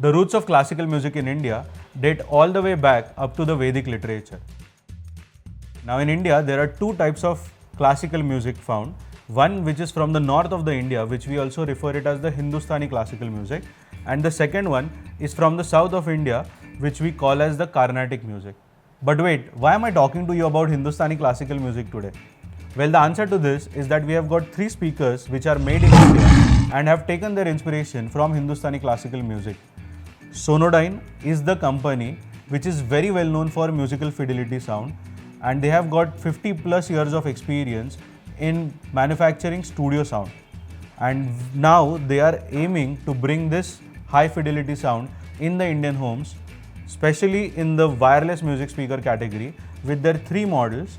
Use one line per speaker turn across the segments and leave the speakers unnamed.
The roots of classical music in India date all the way back up to the Vedic literature. Now in India, there are two types of classical music found. One which is from the north of the India, which we also refer it as the Hindustani Classical music. And the second one is from the south of India, which we call as the Carnatic music. But wait, why am I talking to you about Hindustani Classical music today? Well, the answer to this is that we have got three speakers which are made in India and have taken their inspiration from Hindustani Classical music. Sonodyne is the company which is very well known for musical fidelity sound, and they have got 50 plus years of experience in manufacturing studio sound. And now they are aiming to bring this high fidelity sound in the Indian homes, especially in the wireless music speaker category with their three models.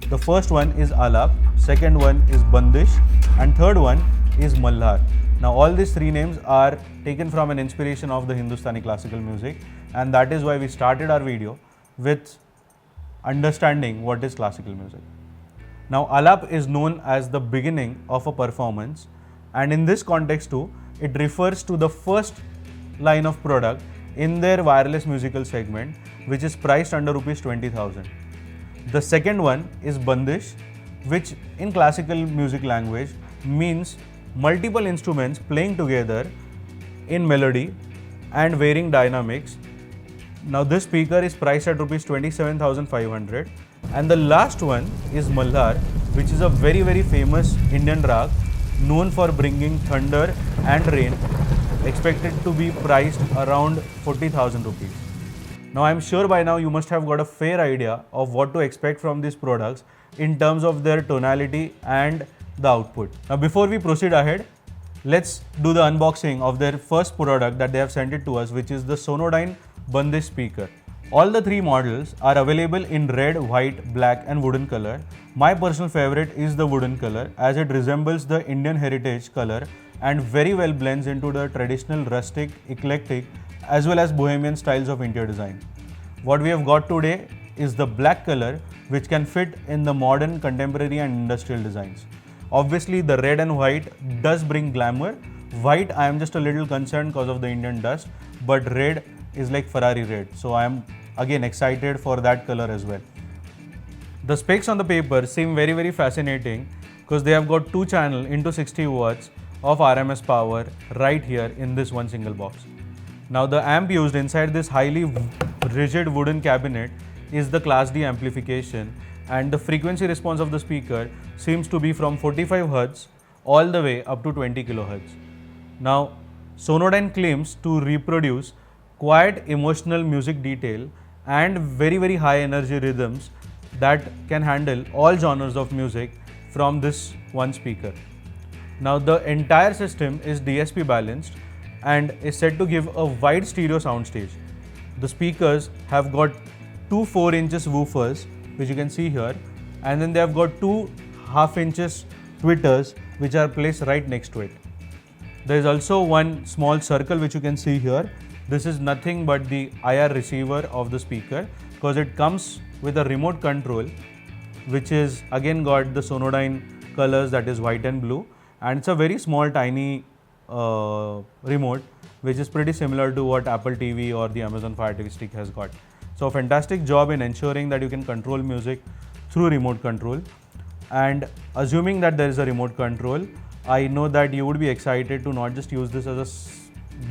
The first one is Alaap, second one is Bandish, and third one is Malhar. Now all these three names are taken from an inspiration of the Hindustani classical music, and that is why we started our video with understanding what is classical music. Now Alaap is known as the beginning of a performance, and in this context too, it refers to the first line of product in their wireless musical segment, which is priced under Rs 20,000. The second one is Bandish, which in classical music language means multiple instruments playing together in melody and varying dynamics. Now this speaker is priced at Rs 27,500. And the last one is Malhar, which is a very famous Indian Raag known for bringing thunder and rain, expected to be priced around 40,000 rupees. Now I am sure by now you must have got a fair idea of what to expect from these products in terms of their tonality and the output. Now before we proceed ahead, let's do the unboxing of their first product that they have sent it to us, which is the Sonodyne Bandish speaker. All the three models are available in red, white, black and wooden color. My personal favorite is the wooden color, as it resembles the Indian heritage color and very well blends into the traditional rustic, eclectic as well as bohemian styles of interior design. What we have got today is the black color, which can fit in the modern, contemporary and industrial designs. Obviously the red and white does bring glamour. White I am just a little concerned because of the Indian dust, but red is like Ferrari red, so I am again excited for that color as well. The specs on the paper seem very fascinating because they have got 2-channel into 60 watts of RMS power right here in this one single box. Now the amp used inside this highly rigid wooden cabinet is the Class D amplification, and the frequency response of the speaker seems to be from 45 Hz all the way up to 20 kHz. Now Sonodyne claims to reproduce quiet emotional music detail and very high energy rhythms that can handle all genres of music from this one speaker. Now the entire system is DSP balanced and is said to give a wide stereo soundstage. The speakers have got two 4-inch woofers, which you can see here, and then they have got two 1/2-inch tweeters which are placed right next to it. There is also one small circle which you can see here. This is nothing but the IR receiver of the speaker, because it comes with a remote control, which is again got the Sonodyne colors, that is white and blue, and it's a very small tiny remote which is pretty similar to what Apple TV or the Amazon Fire TV stick has got. So a fantastic job in ensuring that you can control music through remote control. And assuming that there is a remote control, I know that you would be excited to not just use this as a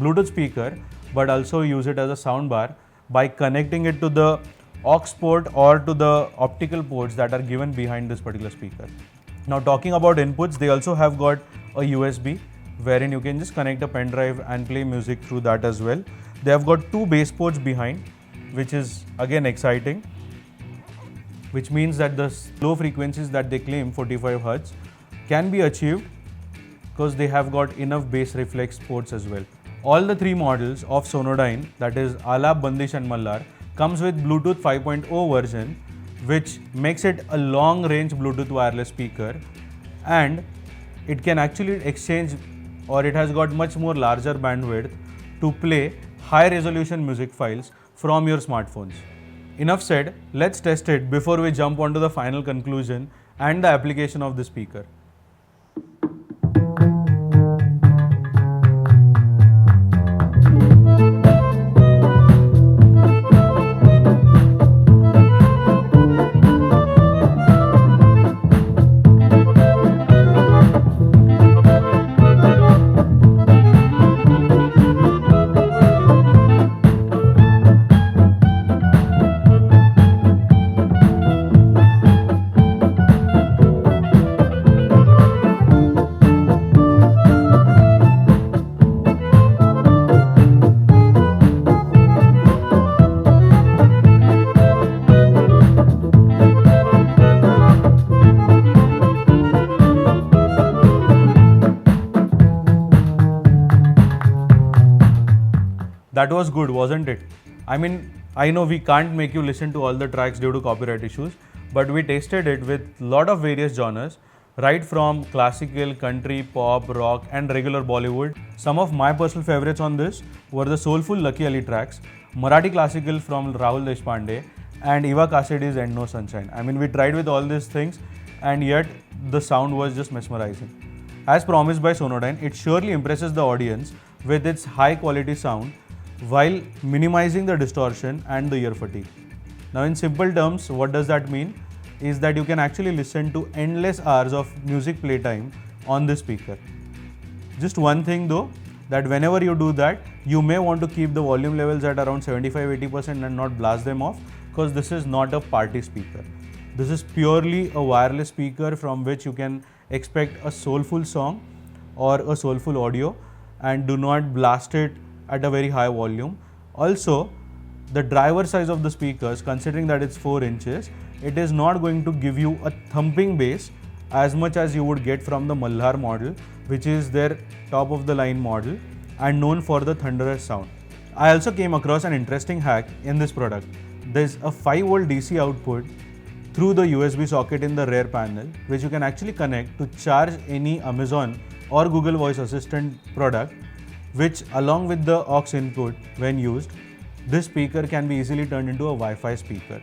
Bluetooth speaker, but also use it as a sound bar by connecting it to the aux port or to the optical ports that are given behind this particular speaker. Now talking about inputs, they also have got a USB wherein you can just connect a pen drive and play music through that as well. They have got two bass ports behind, which is again exciting, which means that the low frequencies that they claim, 45 Hz, can be achieved because they have got enough bass reflex ports as well. All the three models of Sonodyne, that is Alaap, Bandish and Malhar, comes with Bluetooth 5.0 version, which makes it a long range Bluetooth wireless speaker, and it can actually exchange, or it has got much more larger bandwidth to play high resolution music files from your smartphones. Enough said, let's test it before we jump onto the final conclusion and the application of the speaker. That was good, wasn't it? I mean, I know we can't make you listen to all the tracks due to copyright issues, but we tasted it with lot of various genres, right from classical, country, pop, rock and regular Bollywood. Some of my personal favorites on this were the soulful Lucky Ali tracks, Marathi classical from Rahul Deshpande and Eva Kasedi's End No Sunshine. I mean, we tried with all these things and yet the sound was just mesmerizing. As promised by Sonodyne, it surely impresses the audience with its high quality sound while minimizing the distortion and the ear fatigue. Now in simple terms, what does that mean? Is that you can actually listen to endless hours of music playtime on this speaker. Just one thing though, that whenever you do that, you may want to keep the volume levels at around 75-80% and not blast them off, because this is not a party speaker. This is purely a wireless speaker from which you can expect a soulful song or a soulful audio, and do not blast it at a very high volume. Also, the driver size of the speakers, considering that it's 4 inches, it is not going to give you a thumping bass as much as you would get from the Malhar model, which is their top of the line model and known for the thunderous sound. I also came across an interesting hack in this product. There's a 5V DC output through the USB socket in the rear panel, which you can actually connect to charge any Amazon or Google Voice Assistant product, which along with the aux input when used, this speaker can be easily turned into a Wi-Fi speaker.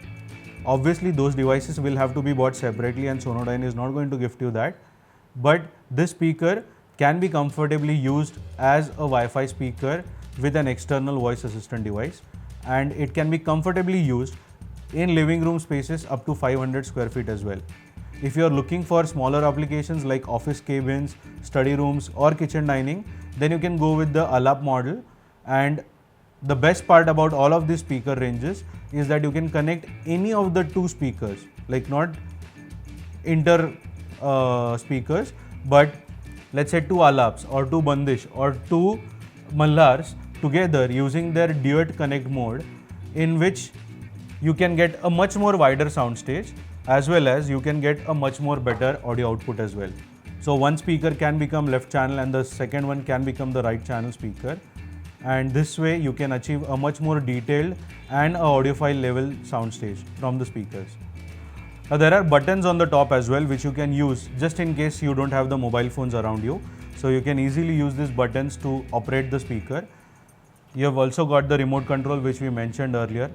Obviously those devices will have to be bought separately and Sonodyne is not going to gift you that, but this speaker can be comfortably used as a Wi-Fi speaker with an external voice assistant device, and it can be comfortably used in living room spaces up to 500 square feet as well. If you are looking for smaller applications like office cabins, study rooms or kitchen dining, then you can go with the Alaap model. And the best part about all of these speaker ranges is that you can connect any of the 2 speakers, like not inter speakers, but let's say 2 Alaaps or 2 Bandish or 2 Malhars together using their duet connect mode, in which you can get a much more wider sound stage as well as you can get a much more better audio output as well. So one speaker can become left channel and the second one can become the right channel speaker, and this way you can achieve a much more detailed and a audiophile level sound stage from the speakers. Now there are buttons on the top as well which you can use just in case you don't have the mobile phones around you. So you can easily use these buttons to operate the speaker. You have also got the remote control which we mentioned earlier,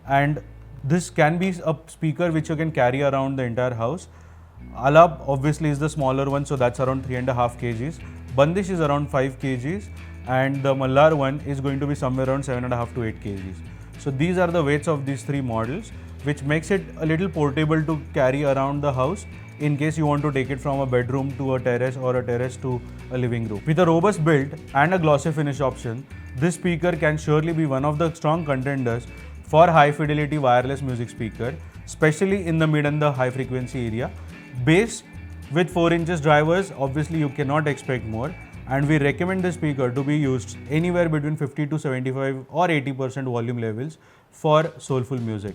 and this can be a speaker which you can carry around the entire house. Alaap obviously is the smaller one, so that's around 3.5 kgs. Bandish is around 5 kgs and the Malhar one is going to be somewhere around 7.5 to 8 kgs. So these are the weights of these 3 models, which makes it a little portable to carry around the house in case you want to take it from a bedroom to a terrace or a terrace to a living room. With a robust build and a glossy finish option, this speaker can surely be one of the strong contenders for high fidelity wireless music speaker, especially in the mid and the high frequency area. Bass with 4 inches drivers, obviously you cannot expect more, and we recommend this speaker to be used anywhere between 50 to 75 or 80% volume levels for soulful music.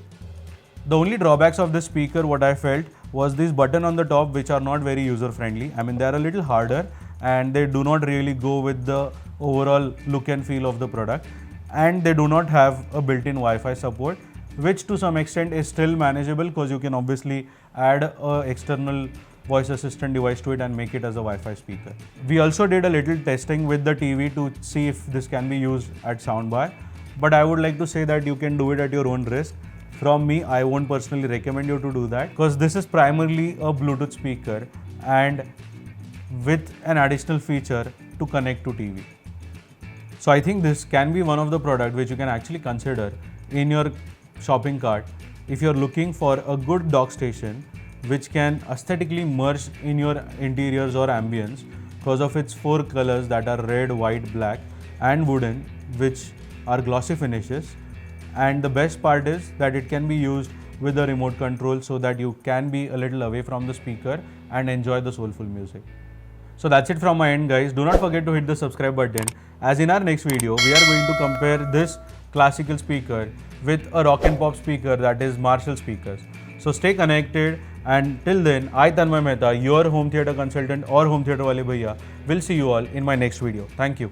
The only drawbacks of this speaker, what I felt, was this button on the top which are not very user friendly. I mean, they are a little harder and they do not really go with the overall look and feel of the product, and they do not have a built-in Wi-Fi support, which to some extent is still manageable because you can obviously add an external voice assistant device to it and make it as a Wi-Fi speaker. We also did a little testing with the TV to see if this can be used at soundbar, but I would like to say that you can do it at your own risk. From me, I won't personally recommend you to do that because this is primarily a Bluetooth speaker and with an additional feature to connect to TV. So I think this can be one of the products which you can actually consider in your shopping cart if you're looking for a good dock station which can aesthetically merge in your interiors or ambience because of its 4 colors that are red, white, black and wooden, which are glossy finishes. And the best part is that it can be used with a remote control so that you can be a little away from the speaker and enjoy the soulful music. So that's it from my end, guys. Do not forget to hit the subscribe button, as in our next video we are going to compare this classical speaker with a rock and pop speaker, that is Marshall speakers. So stay connected, and till then, I Tanmay Mehta, your home theatre consultant or home theatre wale bhaiya, will see you all in my next video. Thank you.